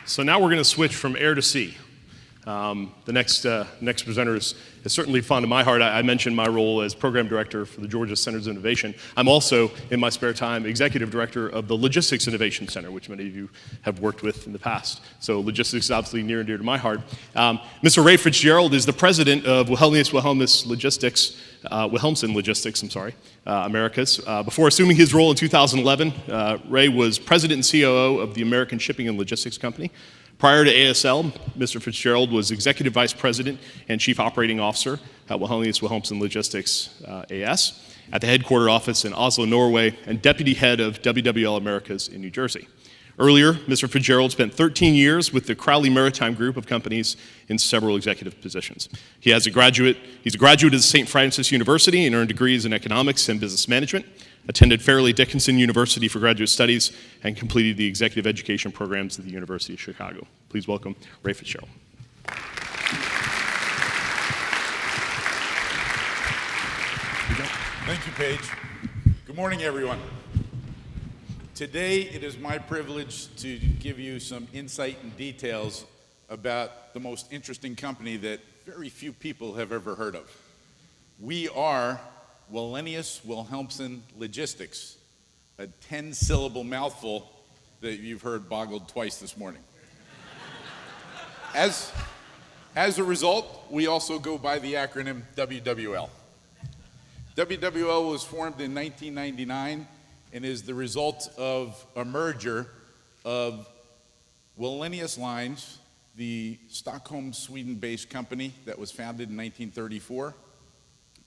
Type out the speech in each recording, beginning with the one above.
So now we're going to switch from air to sea. The next presenter is certainly fond of my heart. I mentioned my role as program director for the Georgia Centers of Innovation. I'm also, in my spare time, executive director of the Logistics Innovation Center, which many of you have worked with in the past. So logistics is obviously near and dear to my heart. Mr. Ray Fitzgerald is the president of Wilhelmsen Logistics, Americas. Before assuming his role in 2011, Ray was president and COO of the American Shipping and Logistics Company. Prior to ASL, Mr. Fitzgerald was Executive Vice President and Chief Operating Officer at Wilhelmsen Logistics AS at the headquarter office in Oslo, Norway, and Deputy Head of WWL Americas in New Jersey. Earlier, Mr. Fitzgerald spent 13 years with the Crowley Maritime Group of companies in several executive positions. He's a graduate of St. Francis University and earned degrees in economics and business management, attended Fairleigh Dickinson University for graduate studies, and completed the executive education programs at the University of Chicago. Please welcome Ray Fitzgerald. Thank you, Paige. Good morning, everyone. Today, it is my privilege to give you some insight and details about the most interesting company that very few people have ever heard of. We are Wilhelmsen Logistics, a 10-syllable mouthful that you've heard boggled twice this morning. As a result, we also go by the acronym WWL. WWL was formed in 1999 and is the result of a merger of Wallenius Lines, the Stockholm, Sweden-based company that was founded in 1934,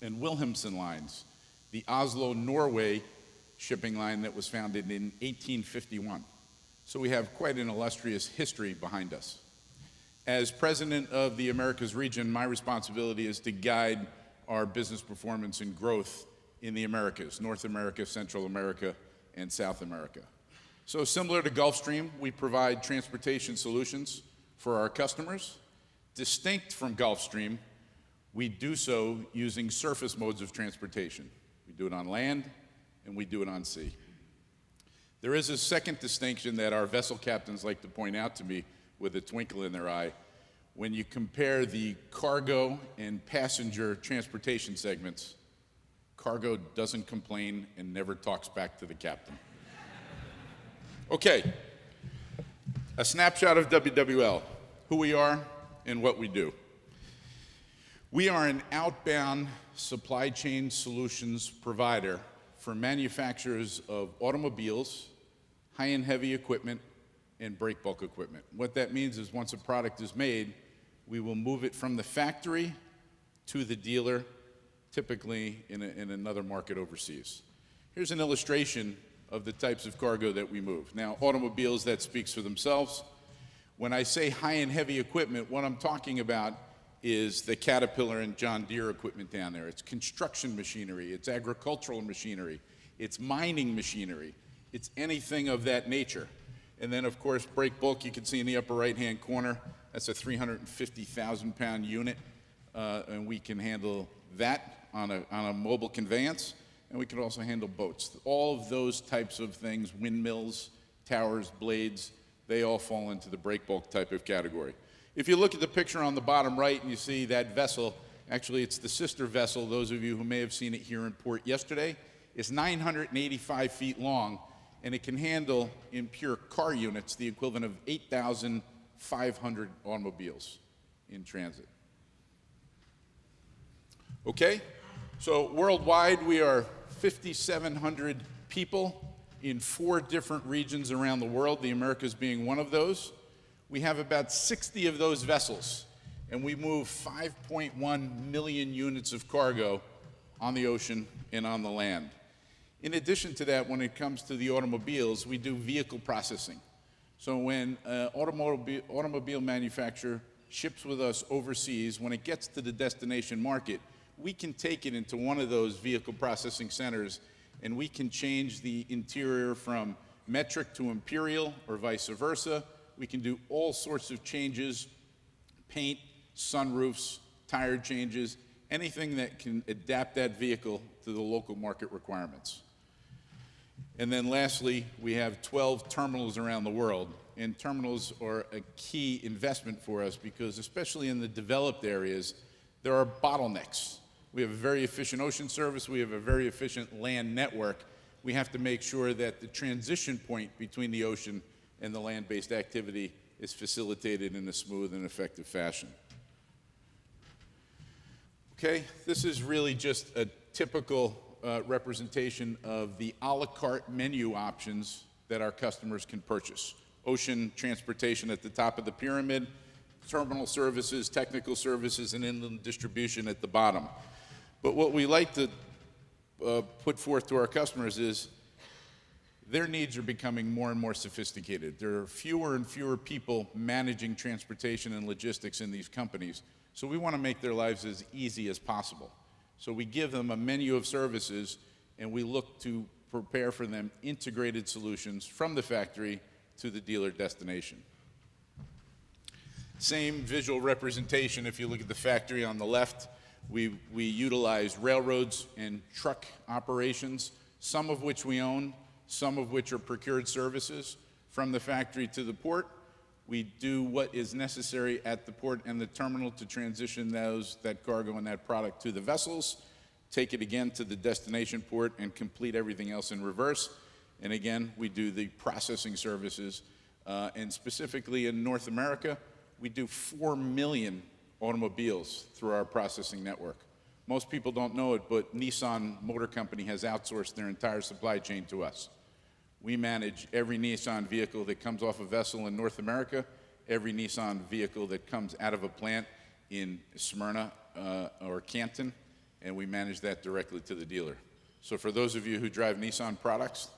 and Wilhelmsen Lines, the Oslo, Norway shipping line that was founded in 1851. So we have quite an illustrious history behind us. As president of the Americas region, my responsibility is to guide our business performance and growth in the Americas, North America, Central America, and South America. So similar to Gulfstream, we provide transportation solutions for our customers. Distinct from Gulfstream, we do so using surface modes of transportation. We do it on land, and we do it on sea. There is a second distinction that our vessel captains like to point out to me with a twinkle in their eye. When you compare the cargo and passenger transportation segments, cargo doesn't complain and never talks back to the captain. Okay, a snapshot of WWL, who we are and what we do. We are an outbound supply chain solutions provider for manufacturers of automobiles, high and heavy equipment, and break bulk equipment. What that means is once a product is made, we will move it from the factory to the dealer, typically in another market overseas. Here's an illustration of the types of cargo that we move. Now, automobiles, that speaks for themselves. When I say high and heavy equipment, what I'm talking about is the Caterpillar and John Deere equipment down there. It's construction machinery, it's agricultural machinery, it's mining machinery, it's anything of that nature. And then, of course, break bulk, you can see in the upper right-hand corner, that's a 350,000-pound unit, and we can handle that on a mobile conveyance, and we can also handle boats. All of those types of things, windmills, towers, blades, they all fall into the break bulk type of category. If you look at the picture on the bottom right and you see that vessel, actually it's the sister vessel, those of you who may have seen it here in port yesterday, it's 985 feet long, and it can handle, in pure car units, the equivalent of 8,500 automobiles in transit. Okay, so worldwide we are 5,700 people in 4 different regions around the world, the Americas being one of those. We have about 60 of those vessels, and we move 5.1 million units of cargo on the ocean and on the land. In addition to that, when it comes to the automobiles, we do vehicle processing. So when an automobile manufacturer ships with us overseas, when it gets to the destination market, we can take it into one of those vehicle processing centers, and we can change the interior from metric to imperial or vice versa. We can do all sorts of changes, paint, sunroofs, tire changes, anything that can adapt that vehicle to the local market requirements. And then lastly, we have 12 terminals around the world, and terminals are a key investment for us because especially in the developed areas, there are bottlenecks. We have a very efficient ocean service, we have a very efficient land network. We have to make sure that the transition point between the ocean and the land-based activity is facilitated in a smooth and effective fashion. Okay, this is really just a typical representation of the a la carte menu options that our customers can purchase. Ocean transportation at the top of the pyramid, terminal services, technical services, and inland distribution at the bottom. But what we like to put forth to our customers is their needs are becoming more and more sophisticated. There are fewer and fewer people managing transportation and logistics in these companies, so we want to make their lives as easy as possible. So we give them a menu of services, and we look to prepare for them integrated solutions from the factory to the dealer destination. Same visual representation if you look at the factory on the left. We utilize railroads and truck operations, some of which we own, some of which are procured services from the factory to the port. We do what is necessary at the port and the terminal to transition that cargo and that product to the vessels, take it again to the destination port, and complete everything else in reverse. And again, we do the processing services. And specifically in North America, we do 4 million automobiles through our processing network. Most people don't know it, but Nissan Motor Company has outsourced their entire supply chain to us. We manage every Nissan vehicle that comes off a vessel in North America, every Nissan vehicle that comes out of a plant in Smyrna or Canton, and we manage that directly to the dealer. So for those of you who drive Nissan products,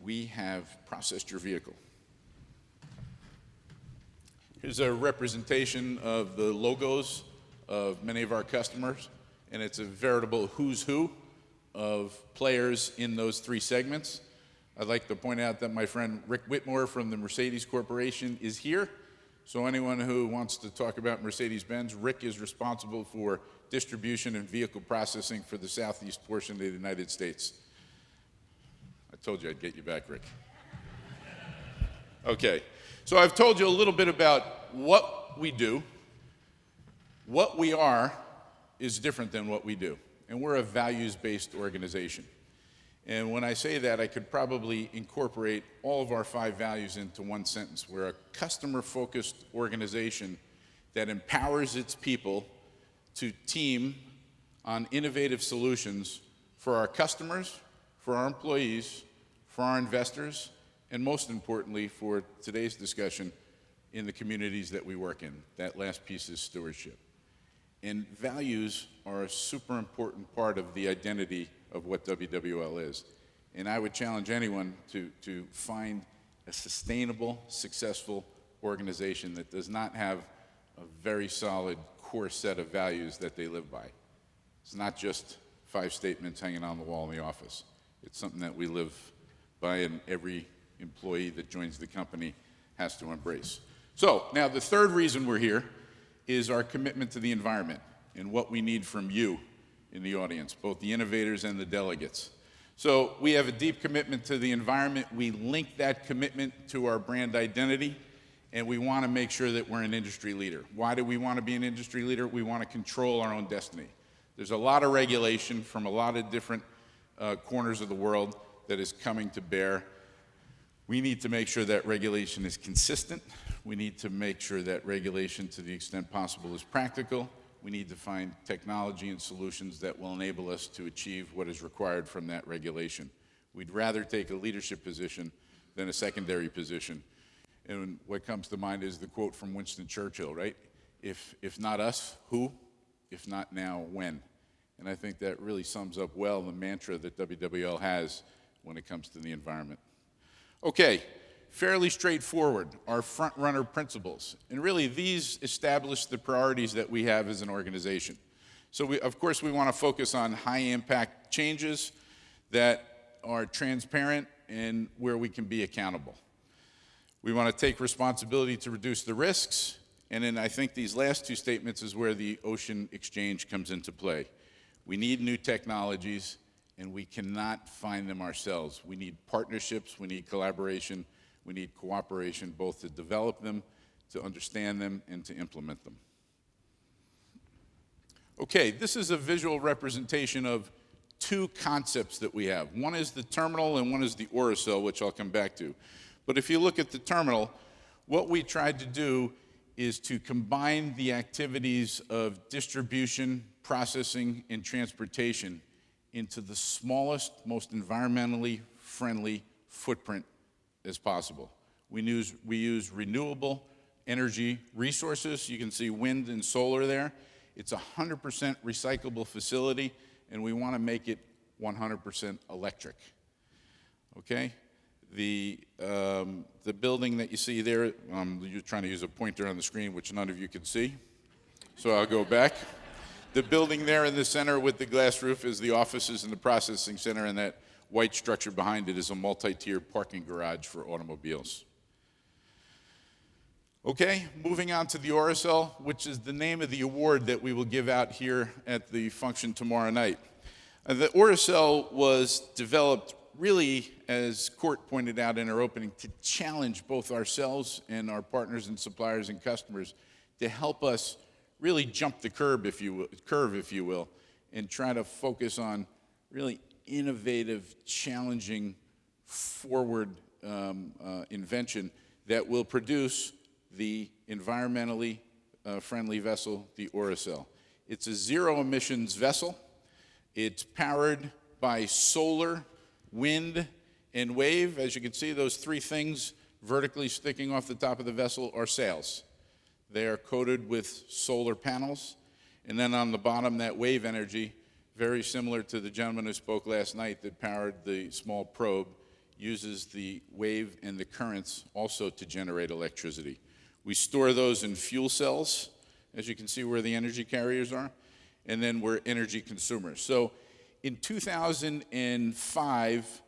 we have processed your vehicle. Here's a representation of the logos of many of our customers, and it's a veritable who's who of players in those three segments. I'd like to point out that my friend Rick Whitmore from the Mercedes Corporation is here. So anyone who wants to talk about Mercedes-Benz, Rick is responsible for distribution and vehicle processing for the southeast portion of the United States. I told you I'd get you back, Rick. Okay, so I've told you a little bit about what we do. What we are is different than what we do, and we're a values-based organization. And when I say that, I could probably incorporate all of our 5 values into one sentence. We're a customer-focused organization that empowers its people to team on innovative solutions for our customers, for our employees, for our investors, and most importantly, for today's discussion, in the communities that we work in. That last piece is stewardship. And values are a super important part of the identity of what WWL is. And I would challenge anyone to find a sustainable, successful organization that does not have a very solid core set of values that they live by. It's not just 5 statements hanging on the wall in the office. It's something that we live by, and every employee that joins the company has to embrace. So now the third reason we're here is our commitment to the environment and what we need from you in the audience, both the innovators and the delegates. So we have a deep commitment to the environment. We link that commitment to our brand identity, and we want to make sure that we're an industry leader. Why do we want to be an industry leader? We want to control our own destiny. There's a lot of regulation from a lot of different corners of the world that is coming to bear. We need to make sure that regulation is consistent. We need to make sure that regulation, to the extent possible, is practical. We need to find technology and solutions that will enable us to achieve what is required from that regulation. We'd rather take a leadership position than a secondary position. And what comes to mind is the quote from Winston Churchill, right? If not us, who? If not now, when? And I think that really sums up well the mantra that WWL has when it comes to the environment. Okay, fairly straightforward, our front-runner principles. And really, these establish the priorities that we have as an organization. So, of course, we want to focus on high-impact changes that are transparent and where we can be accountable. We want to take responsibility to reduce the risks. And then I think these last 2 statements is where the ocean exchange comes into play. We need new technologies, and we cannot find them ourselves. We need partnerships, we need collaboration, We need cooperation both to develop them, to understand them, and to implement them. Okay, this is a visual representation of two concepts that we have. One is the terminal and one is the oricel, which I'll come back to. But if you look at the terminal, what we tried to do is to combine the activities of distribution, processing, and transportation into the smallest, most environmentally friendly footprint as possible. We use renewable energy resources. You can see wind and solar there. It's a 100% recyclable facility, and we want to make it 100% electric. Okay? The building that you see there, you're trying to use a pointer on the screen, which none of you can see, so I'll go back. The building there in the center with the glass roof is the offices and the processing center, and that white structure behind it is a multi-tiered parking garage for automobiles. Okay, moving on to the oricel, which is the name of the award that we will give out here at the function tomorrow night. The oricel was developed really, as Court pointed out in her opening, to challenge both ourselves and our partners and suppliers and customers to help us really jump the curve, if you will, and try to focus on really innovative, challenging, forward invention that will produce the environmentally friendly vessel, the oricel. It's a zero emissions vessel. It's powered by solar, wind, and wave. As you can see, those three things vertically sticking off the top of the vessel are sails. They are coated with solar panels. And then on the bottom, that wave energy, very similar to the gentleman who spoke last night that powered the small probe, uses the wave and the currents also to generate electricity. We store those in fuel cells, as you can see where the energy carriers are, and then we're energy consumers. So in 2005,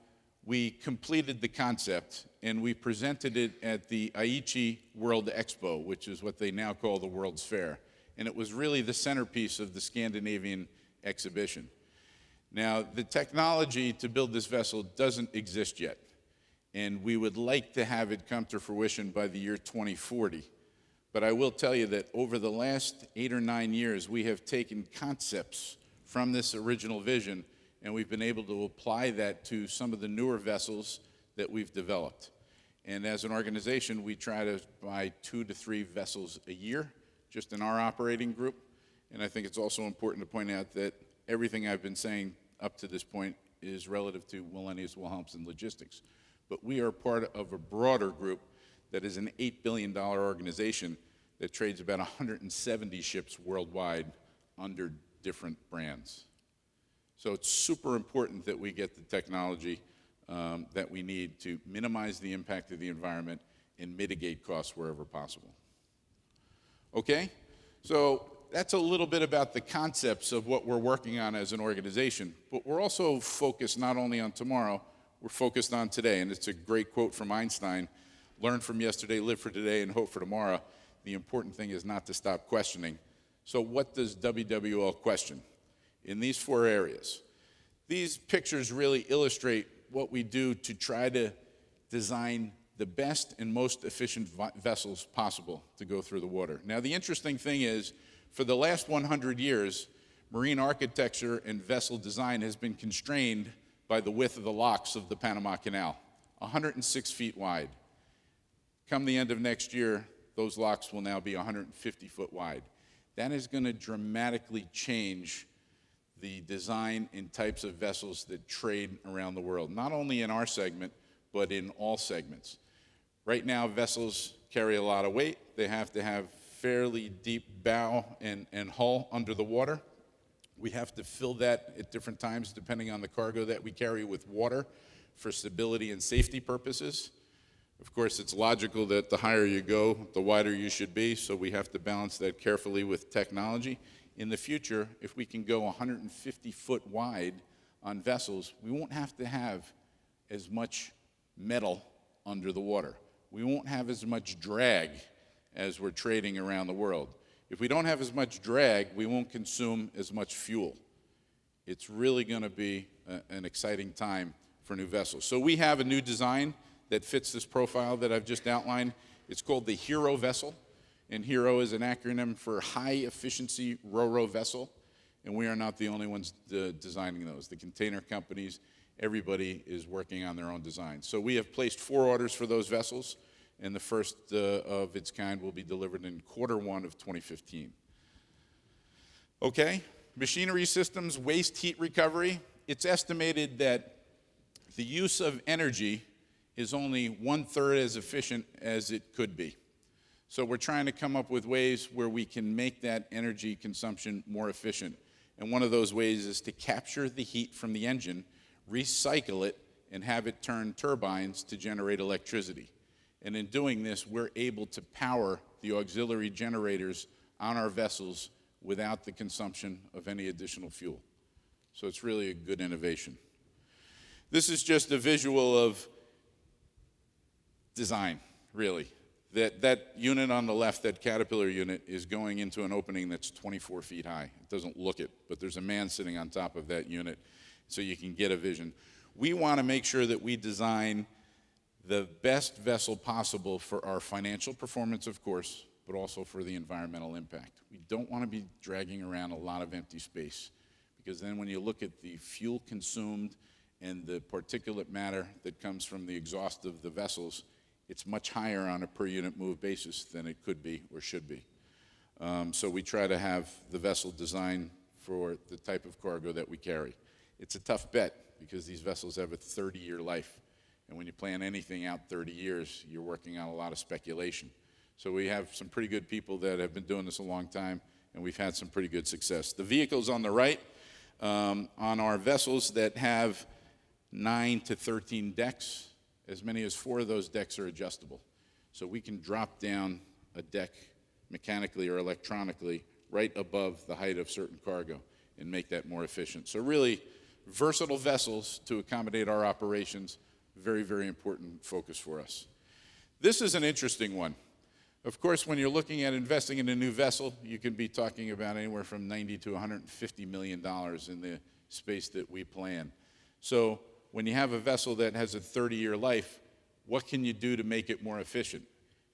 we completed the concept, and we presented it at the Aichi World Expo, which is what they now call the World's Fair. And it was really the centerpiece of the Scandinavian exhibition. Now, the technology to build this vessel doesn't exist yet, and we would like to have it come to fruition by the year 2040. But I will tell you that over the last 8 or 9 years, we have taken concepts from this original vision, and we've been able to apply that to some of the newer vessels that we've developed. And as an organization, we try to buy 2 to 3 vessels a year, just in our operating group. And I think it's also important to point out that everything I've been saying up to this point is relative to Wallenius Wilhelmsen Logistics. But we are part of a broader group that is an $8 billion organization that trades about 170 ships worldwide under different brands. So it's super important that we get the technology that we need to minimize the impact of the environment and mitigate costs wherever possible. Okay? So that's a little bit about the concepts of what we're working on as an organization. But we're also focused not only on tomorrow, we're focused on today. And it's a great quote from Einstein: learn from yesterday, live for today, and hope for tomorrow. The important thing is not to stop questioning. So what does WWL question? In these 4 areas. These pictures really illustrate what we do to try to design the best and most efficient vessels possible to go through the water. Now, the interesting thing is, for the last 100 years, marine architecture and vessel design has been constrained by the width of the locks of the Panama Canal, 106 feet wide. Come the end of next year, those locks will now be 150 foot wide. That is going to dramatically change the design and types of vessels that trade around the world, not only in our segment, but in all segments. Right now, vessels carry a lot of weight. They have to have fairly deep bow and hull under the water. We have to fill that at different times depending on the cargo that we carry with water for stability and safety purposes. Of course, it's logical that the higher you go, the wider you should be, so we have to balance that carefully with technology. In the future, if we can go 150 foot wide on vessels, we won't have to have as much metal under the water. We won't have as much drag as we're trading around the world. If we don't have as much drag, we won't consume as much fuel. It's really going to be an exciting time for new vessels. So we have a new design that fits this profile that I've just outlined. It's called the HERO vessel, and HERO is an acronym for High Efficiency Ro-Ro Vessel, and we are not the only ones designing those. The container companies, everybody is working on their own design. So we have placed 4 orders for those vessels, and the first of its kind will be delivered in Q1 of 2015. Okay, machinery systems, waste heat recovery. It's estimated that the use of energy is only 1/3 as efficient as it could be. So we're trying to come up with ways where we can make that energy consumption more efficient. And one of those ways is to capture the heat from the engine, recycle it, and have it turn turbines to generate electricity. And in doing this, we're able to power the auxiliary generators on our vessels without the consumption of any additional fuel. So it's really a good innovation. This is just a visual of design, really. That unit on the left, that Caterpillar unit, is going into an opening that's 24 feet high. It doesn't look it, but there's a man sitting on top of that unit, so you can get a vision. We want to make sure that we design the best vessel possible for our financial performance, of course, but also for the environmental impact. We don't want to be dragging around a lot of empty space, because then when you look at the fuel consumed and the particulate matter that comes from the exhaust of the vessels, it's much higher on a per unit move basis than it could be or should be. So we try to have the vessel designed for the type of cargo that we carry. It's a tough bet because these vessels have a 30-year life. And when you plan anything out 30 years, you're working on a lot of speculation. So we have some pretty good people that have been doing this a long time, and we've had some pretty good success. The vehicles on the right, on our vessels that have 9 to 13 decks, as many as 4 of those decks are adjustable. So we can drop down a deck mechanically or electronically right above the height of certain cargo and make that more efficient. So really versatile vessels to accommodate our operations, very, very important focus for us. This is an interesting one. Of course, when you're looking at investing in a new vessel, you can be talking about anywhere from $90 to $150 million in the space that we plan. So when you have a vessel that has a 30-year life, what can you do to make it more efficient?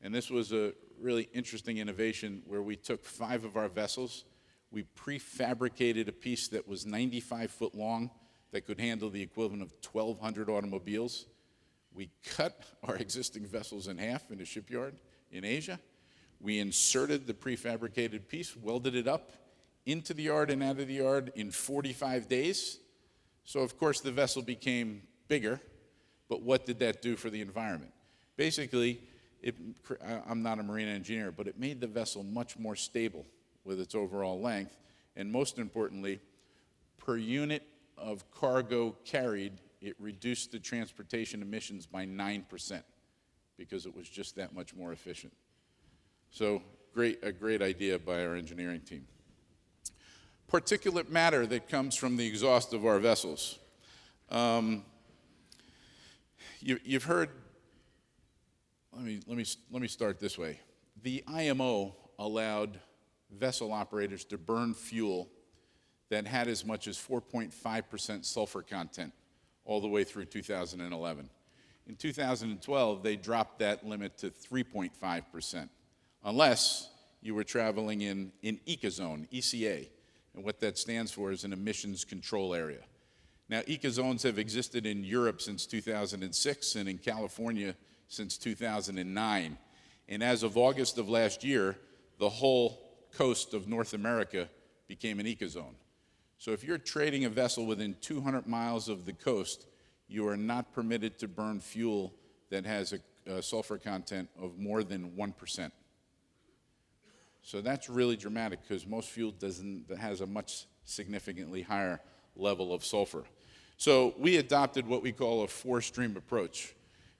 And this was a really interesting innovation where we took 5 of our vessels, we prefabricated a piece that was 95 foot long that could handle the equivalent of 1,200 automobiles. We cut our existing vessels in half in a shipyard in Asia. We inserted the prefabricated piece, welded it up into the yard and out of the yard in 45 days. So of course the vessel became bigger, but what did that do for the environment? Basically, I'm not a marine engineer, but it made the vessel much more stable with its overall length, and most importantly, per unit of cargo carried, it reduced the transportation emissions by 9% because it was just that much more efficient. So a great idea by our engineering team. Particulate matter that comes from the exhaust of our vessels. You've heard, let me start this way. The IMO allowed vessel operators to burn fuel that had as much as 4.5% sulfur content all the way through 2011. In 2012, they dropped that limit to 3.5%, unless you were traveling in an ECA-zone, ECA, and what that stands for is an emissions control area. Now, ECA-zones have existed in Europe since 2006 and in California since 2009. And as of August of last year, the whole coast of North America became an ECA-zone. So if you're trading a vessel within 200 miles of the coast, you are not permitted to burn fuel that has a sulfur content of more than 1%. So that's really dramatic because most fuel has a much significantly higher level of sulfur. So we adopted what we call a 4-stream approach.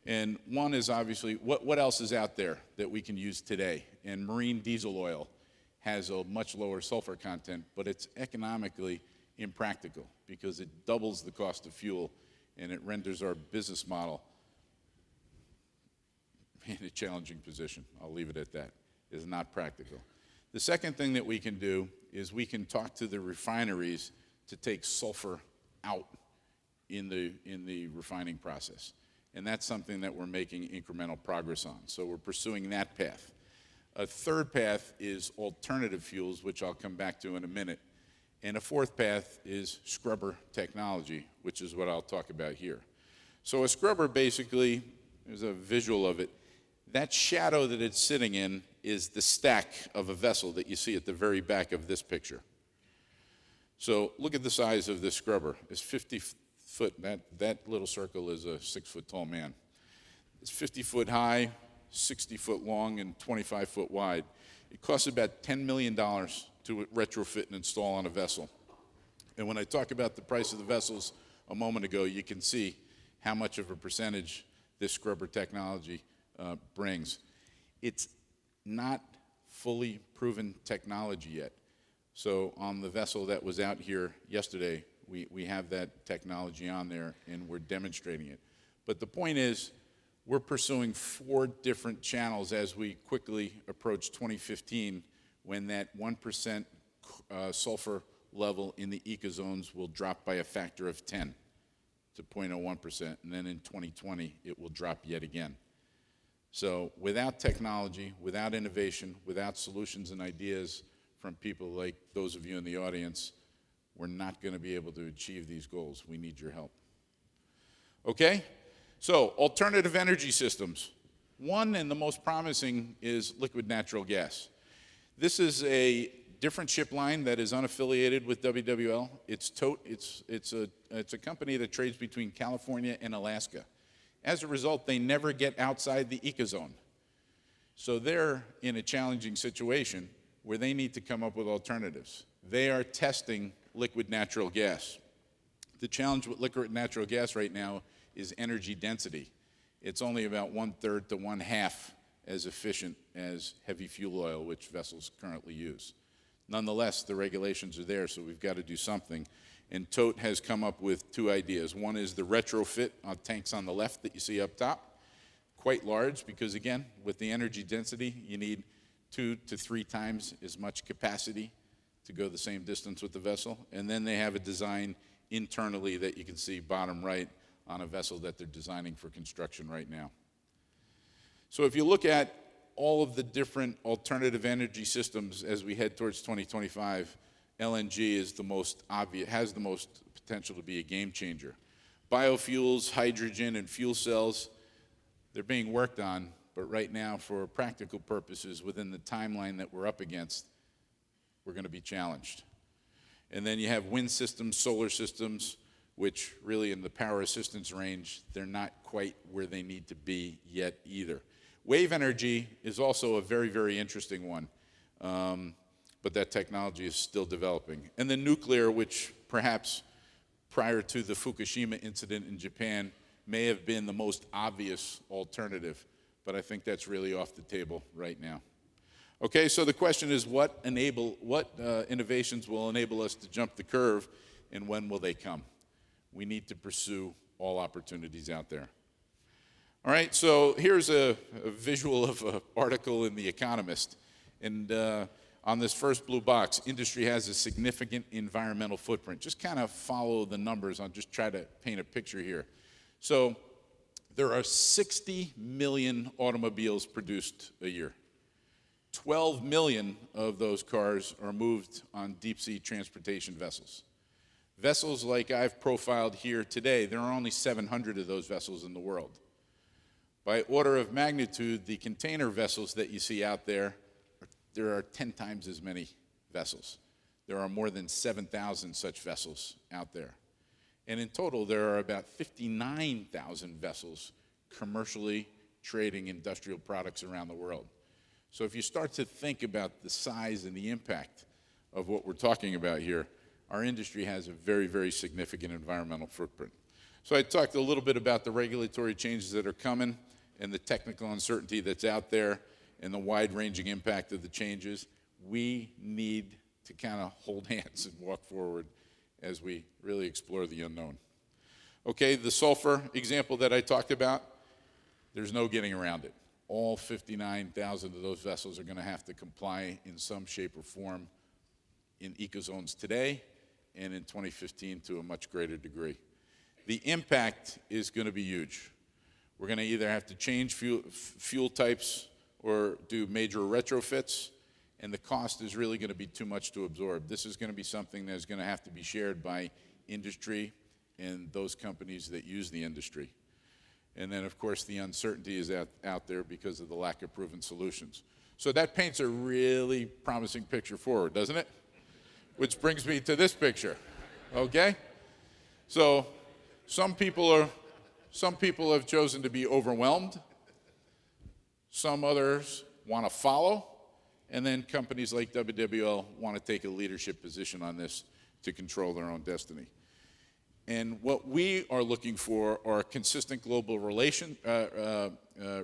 And one is obviously, what else is out there that we can use today? And marine diesel oil has a much lower sulfur content, but it's economically impractical because it doubles the cost of fuel and it renders our business model in a challenging position. I'll leave it at that. It's not practical. The second thing that we can do is we can talk to the refineries to take sulfur out in the refining process. And that's something that we're making incremental progress on. So we're pursuing that path. A third path is alternative fuels, which I'll come back to in a minute. And a fourth path is scrubber technology, which is what I'll talk about here. So a scrubber basically, there's a visual of it. That shadow that it's sitting in is the stack of a vessel that you see at the very back of this picture. So look at the size of this scrubber. It's 50 foot, that little circle is a 6 foot tall man. It's 50 foot high, 60 foot long, and 25 foot wide. It costs about $10 million to retrofit and install on a vessel. And when I talk about the price of the vessels a moment ago, you can see how much of a percentage this scrubber technology brings. It's not fully proven technology yet. So on the vessel that was out here yesterday, we have that technology on there and we're demonstrating it. But the point is, we're pursuing 4 different channels as we quickly approach 2015, when that 1% sulfur level in the ecozones will drop by a factor of 10 to 0.01%, and then in 2020 it will drop yet again. So without technology, without innovation, without solutions and ideas from people like those of you in the audience, we're not going to be able to achieve these goals. We need your help. Okay? So alternative energy systems. One, and the most promising, is liquid natural gas. This is a different ship line that is unaffiliated with WWL. It's TOTE. It's a company that trades between California and Alaska. As a result, they never get outside the ecozone. So they're in a challenging situation where they need to come up with alternatives. They are testing liquid natural gas. The challenge with liquid natural gas right now is energy density. It's only about 1/3 to 1/2 as efficient as heavy fuel oil, which vessels currently use. Nonetheless, the regulations are there, so we've got to do something. And TOTE has come up with 2 ideas. One is the retrofit on tanks on the left that you see up top. Quite large because, again, with the energy density, you need 2 to 3 times as much capacity to go the same distance with the vessel. And then they have a design internally that you can see bottom right on a vessel that they're designing for construction right now. So if you look at all of the different alternative energy systems as we head towards 2025, LNG is the most obvious, has the most potential to be a game changer. Biofuels, hydrogen, and fuel cells, they're being worked on, but right now, for practical purposes, within the timeline that we're up against, we're going to be challenged. And then you have wind systems, solar systems, which really in the power assistance range, they're not quite where they need to be yet either. Wave energy is also a very, very interesting one, but that technology is still developing. And then nuclear, which perhaps prior to the Fukushima incident in Japan may have been the most obvious alternative, but I think that's really off the table right now. Okay, so the question is what innovations will enable us to jump the curve, and when will they come? We need to pursue all opportunities out there. All right, so here's a visual of an article in The Economist. And on this first blue box, industry has a significant environmental footprint. Just kind of follow the numbers. I'll just try to paint a picture here. So there are 60 million automobiles produced a year. 12 million of those cars are moved on deep sea transportation vessels. Vessels like I've profiled here today, there are only 700 of those vessels in the world. By order of magnitude, the container vessels that you see out there are 10 times as many vessels. There are more than 7,000 such vessels out there. And in total, there are about 59,000 vessels commercially trading industrial products around the world. So if you start to think about the size and the impact of what we're talking about here, our industry has a very, very significant environmental footprint. So I talked a little bit about the regulatory changes that are coming and the technical uncertainty that's out there and the wide-ranging impact of the changes. We need to kind of hold hands and walk forward as we really explore the unknown. Okay, the sulfur example that I talked about, there's no getting around it. All 59,000 of those vessels are going to have to comply in some shape or form in ecozones today and in 2015 to a much greater degree. The impact is going to be huge. We're going to either have to change fuel types or do major retrofits, and the cost is really going to be too much to absorb. This is going to be something that's going to have to be shared by industry and those companies that use the industry. And then, of course, the uncertainty is out there because of the lack of proven solutions. So that paints a really promising picture forward, doesn't it? Which brings me to this picture, okay? So some people have chosen to be overwhelmed. Some others want to follow. And then companies like WWL want to take a leadership position on this to control their own destiny. And what we are looking for are consistent global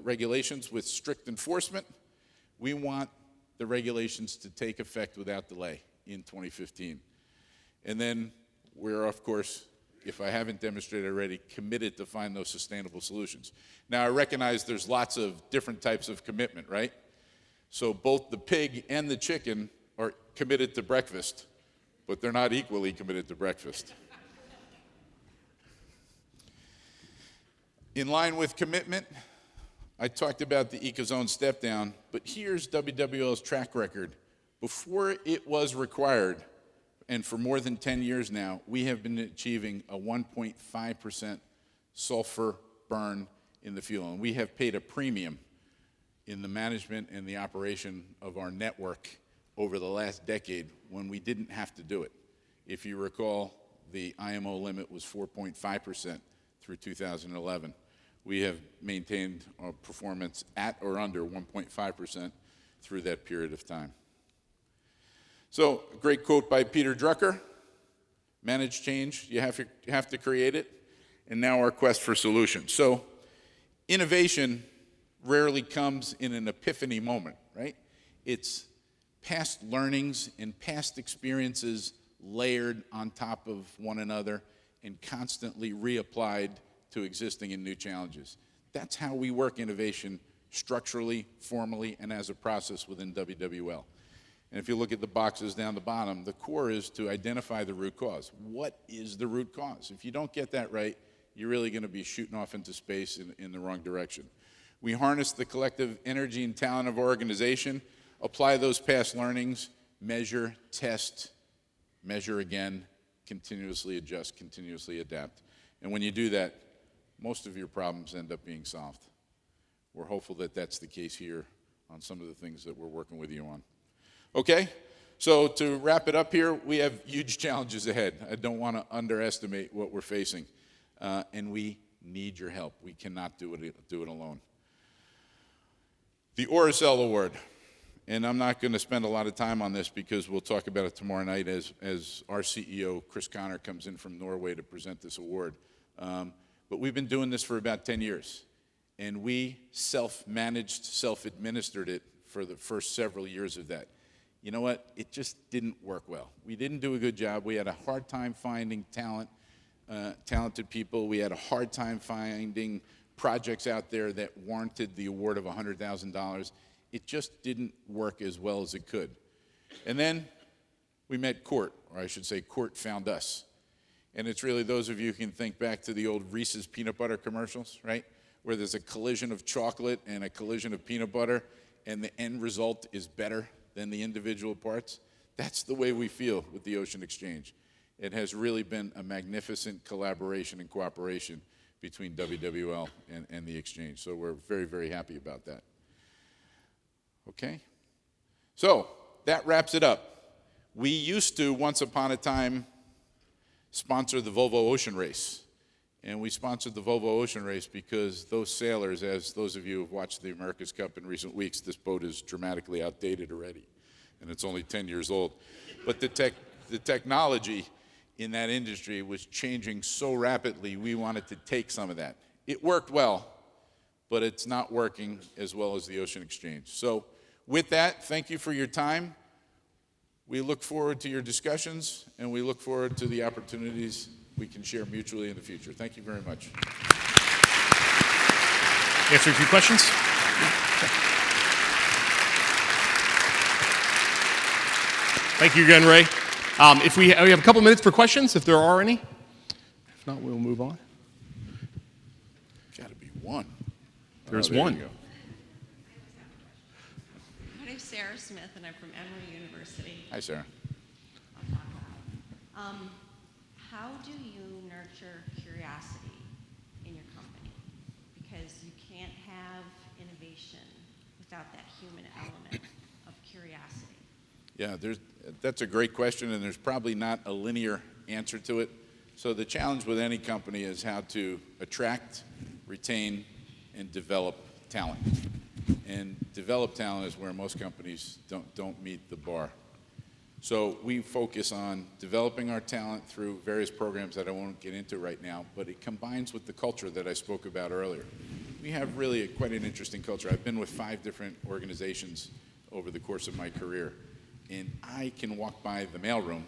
regulations with strict enforcement. We want the regulations to take effect without delay in 2015. And then we're, of course, if I haven't demonstrated already, committed to find those sustainable solutions. Now, I recognize there's lots of different types of commitment, right? So both the pig and the chicken are committed to breakfast, but they're not equally committed to breakfast. In line with commitment, I talked about the EcoZone step down, but here's WWL's track record. Before it was required, and for more than 10 years now, we have been achieving a 1.5% sulfur burn in the fuel, and we have paid a premium in the management and the operation of our network over the last decade when we didn't have to do it. If you recall, the IMO limit was 4.5% through 2011. We have maintained our performance at or under 1.5% through that period of time. So, a great quote by Peter Drucker: manage change, you have to create it, and now our quest for solutions. So, innovation rarely comes in an epiphany moment, right? It's past learnings and past experiences layered on top of one another and constantly reapplied to existing and new challenges. That's how we work innovation structurally, formally, and as a process within WWL. And if you look at the boxes down the bottom, the core is to identify the root cause. What is the root cause? If you don't get that right, you're really going to be shooting off into space in the wrong direction. We harness the collective energy and talent of our organization, apply those past learnings, measure, test, measure again, continuously adjust, continuously adapt. And when you do that, most of your problems end up being solved. We're hopeful that that's the case here on some of the things that we're working with you on. Okay, so to wrap it up here, we have huge challenges ahead. I don't want to underestimate what we're facing, and we need your help. We cannot do it alone. The Oracell Award, and I'm not going to spend a lot of time on this because we'll talk about it tomorrow night as our CEO, Chris Connor, comes in from Norway to present this award. But we've been doing this for about 10 years, and we self-managed, self-administered it for the first several years of that. You know what? It just didn't work well. We didn't do a good job. We had a hard time finding talented people. We had a hard time finding projects out there that warranted the award of $100,000. It just didn't work as well as it could. And then we met Court, or I should say Court found us. And it's really those of you who can think back to the old Reese's peanut butter commercials, right? Where there's a collision of chocolate and a collision of peanut butter, and the end result is better than the individual parts. That's the way we feel with the Ocean Exchange. It has really been a magnificent collaboration and cooperation between WWL and the Exchange. So we're very, very happy about that. Okay? So that wraps it up. We used to, once upon a time, sponsor the Volvo Ocean Race. And we sponsored the Volvo Ocean Race because those sailors, as those of you who have watched the America's Cup in recent weeks, this boat is dramatically outdated already, and it's only 10 years old. But the technology in that industry was changing so rapidly, we wanted to take some of that. It worked well, but it's not working as well as the Ocean Exchange. So with that, thank you for your time. We look forward to your discussions, and we look forward to the opportunities we can share mutually in the future. Thank you very much. Answer a few questions? Thank you again, Ray. We have a couple minutes for questions, if there are any. If not, we'll move on. Got to be one. There's there you one. go. My name's Sarah Smith, and I'm from Emory University. Hi, Sarah. How do you nurture curiosity in your company? Because you can't have innovation without that human element of curiosity. Yeah, that's a great question, and there's probably not a linear answer to it. So the challenge with any company is how to attract, retain, and develop talent. And develop talent is where most companies don't meet the bar. So we focus on developing our talent through various programs that I won't get into right now, but it combines with the culture that I spoke about earlier. We have really quite an interesting culture. I've been with 5 different organizations over the course of my career, and I can walk by the mailroom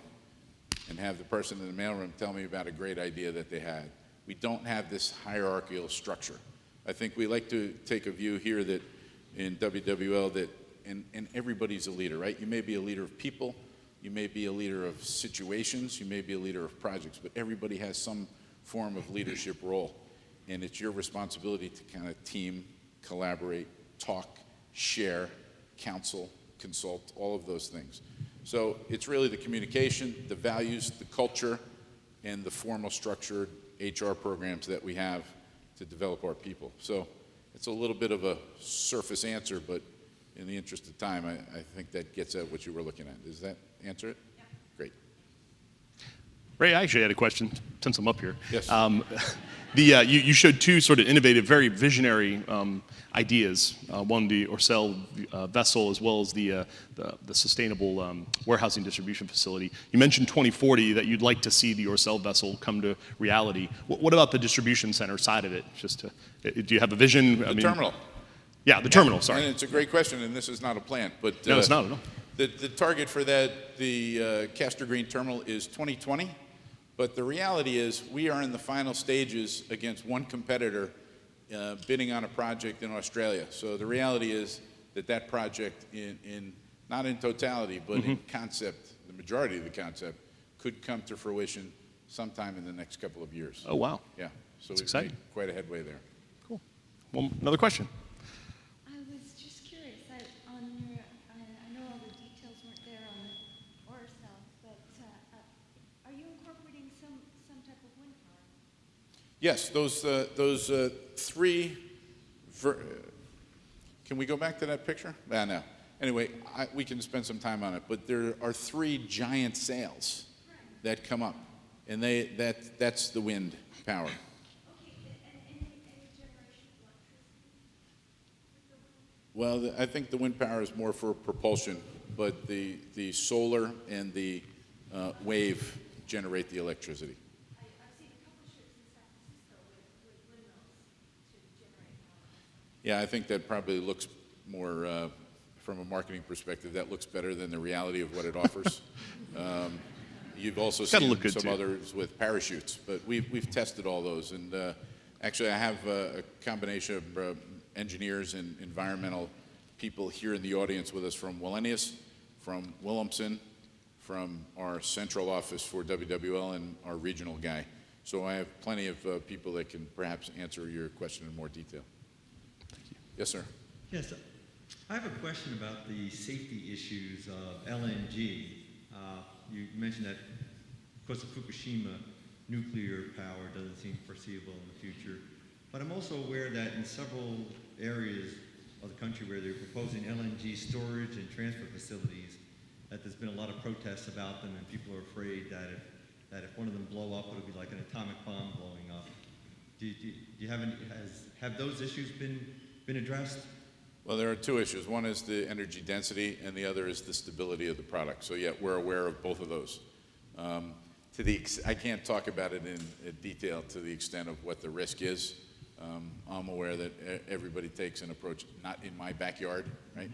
and have the person in the mailroom tell me about a great idea that they had. We don't have this hierarchical structure. I think we like to take a view here that in WWL that, and everybody's a leader, right? You may be a leader of people, you may be a leader of situations, you may be a leader of projects, but everybody has some form of leadership role. And it's your responsibility to kind of team, collaborate, talk, share, counsel, consult, all of those things. So it's really the communication, the values, the culture, and the formal structured HR programs that we have to develop our people. So it's a little bit of a surface answer, but in the interest of time, I think that gets at what you were looking at. Does that answer it? Yeah. Great. Ray, I actually had a question since I'm up here. Yes. You showed 2 sort of innovative, very visionary ideas. One, the Orcel vessel, as well as the sustainable warehousing distribution facility. You mentioned 2040, that you'd like to see the Orcel vessel come to reality. What about the distribution center side of it? Do you have a vision? The terminal. Yeah, the terminal, sorry. And it's a great question, and this is not a plant, but No, it's not at all. The target for that, the Castor Green terminal, is 2020. But the reality is we are in the final stages against one competitor bidding on a project in Australia. So the reality is that project, not in totality, but in concept, the majority of the concept, could come to fruition sometime in the next couple of years. Oh, wow. Yeah, so That's we've exciting. made quite a headway there. Cool. Well, another question. I was just curious, on your, I know all the details weren't there on the Orcel, but are you incorporating some type of wind power? Yes, those 3, can we go back to that picture? No. Anyway, we can spend some time on it, but there are 3 giant sails that come up, and that's the wind power. Okay, and any generation of electricity? Well, I think the wind power is more for propulsion, but the solar and the wave generate the electricity. I've seen a couple ships in San Francisco with windmills to generate power. Yeah, I think that probably looks more, from a marketing perspective, that looks better than the reality of what it offers. You've also Gotta seen look good some too. others with parachutes, but we've tested all those. And actually, I have a combination of engineers and environmental people here in the audience with us from Wallenius, from Williamson, from our central office for WWL, and our regional guy. So I have plenty of people that can perhaps answer your question in more detail. Yes, sir. Yes, I have a question about the safety issues of LNG. You mentioned that, of course, the Fukushima nuclear power doesn't seem foreseeable in the future. But I'm also aware that in several areas of the country where they're proposing LNG storage and transfer facilities, that there's been a lot of protests about them, and people are afraid that if one of them blow up, it'll be like an atomic bomb blowing up. Do you have any? Have those issues been addressed? Well, there are 2 issues. One is the energy density, and the other is the stability of the product. So, yeah, we're aware of both of those. I can't talk about it in detail to the extent of what the risk is. I'm aware that everybody takes an approach, not in my backyard, right?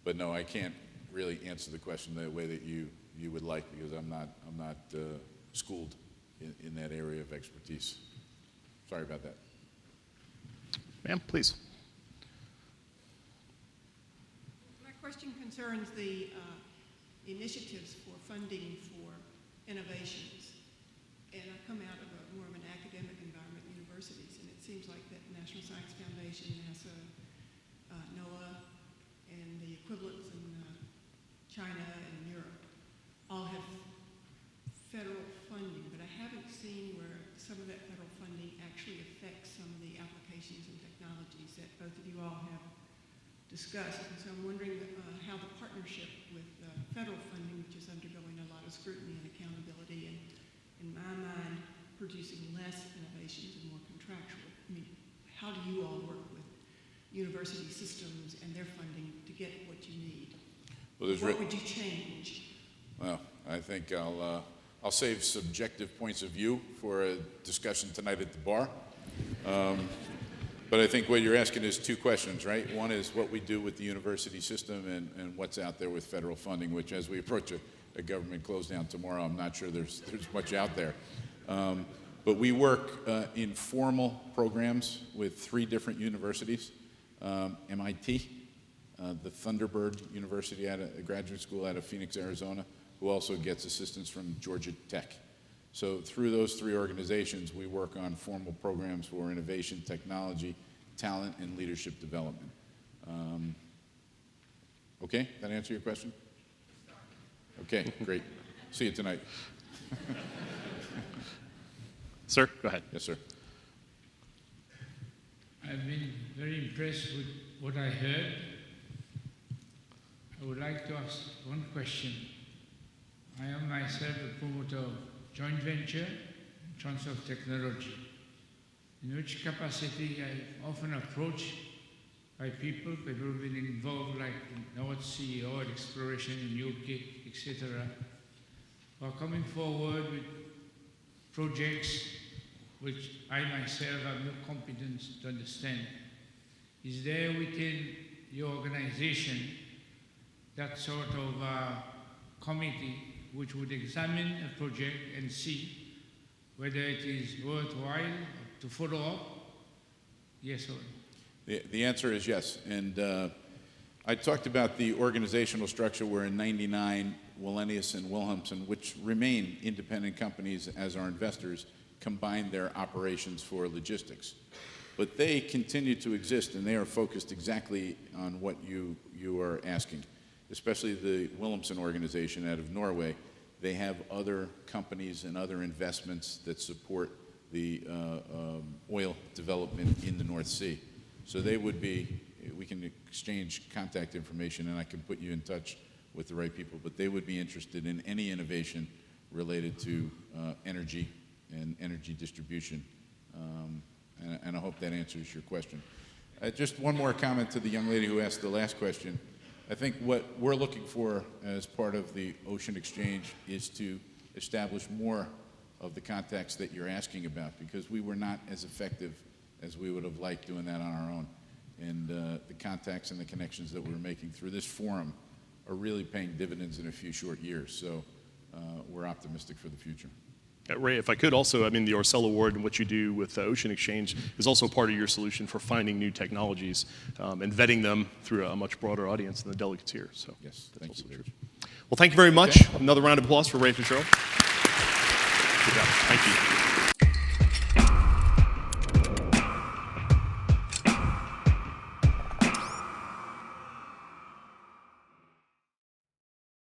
But no, I can't really answer the question the way that you would like, because I'm not schooled in that area of expertise. Sorry about that. Ma'am, please. My question concerns the initiatives for funding for innovations. And I come out of more of an academic environment, university. universities. And it seems like that National Science Foundation, NASA, NOAA, and the equivalents in China and Europe all have federal funding, but I haven't seen where some of that federal funding actually affects some of the applications and technologies that both of you all have discussed. And so I'm wondering how the partnership with federal funding, which is undergoing a lot of scrutiny and accountability, and in my mind, producing less innovations and more contractual. I mean, how do you all work with university systems and their funding to get what you need? Well, what would you change? Well, I think I'll save subjective points of view for a discussion tonight at the bar. But I think what you're asking is two questions, right? One is what we do with the university system and what's out there with federal funding, which as we approach a government close down tomorrow, I'm not sure there's much out there. But we work in formal programs with 3 different universities, MIT, the Thunderbird University, a graduate school out of Phoenix, Arizona, who also gets assistance from Georgia Tech. So through those 3 organizations, we work on formal programs for innovation, technology, talent, and leadership development. Okay, that answer your question? Okay, great. See you tonight. Sir, go ahead. Yes, sir. I've been very impressed with what I heard. I would like to ask one question. I am myself a promoter of joint venture, transfer of technology, in which capacity I often approach by people who have been involved like in North Sea, oil exploration in UK, etc., who are coming forward with projects which I myself have no competence to understand. Is there within your organization that sort of committee which would examine a project and see whether it is worthwhile to follow up? Yes or no? The answer is yes. And I talked about the organizational structure where in 99, Wallenius and Wilhelmsen, which remain independent companies as our investors, combined their operations for logistics. But they continue to exist, and they are focused exactly on what you are asking, especially the Wilhelmsen organization out of Norway. They have other companies and other investments that support the oil development in the North Sea. So they would be, we can exchange contact information and I can put you in touch with the right people, but they would be interested in any innovation related to energy and energy distribution. And I hope that answers your question. Just one more comment to the young lady who asked the last question. I think what we're looking for as part of the Ocean Exchange is to establish more of the contacts that you're asking about, because we were not as effective as we would have liked doing that on our own. And the contacts and the connections that we're making through this forum are really paying dividends in a few short years. So we're optimistic for the future. Ray, if I could also, I mean, the Orcel Award and what you do with the Ocean Exchange is also part of your solution for finding new technologies and vetting them through a much broader audience than the delegates here. So Yes, that's thank also you. true. Well, thank you very much. Another round of applause for Ray Fitzgerald. Good job. Thank you.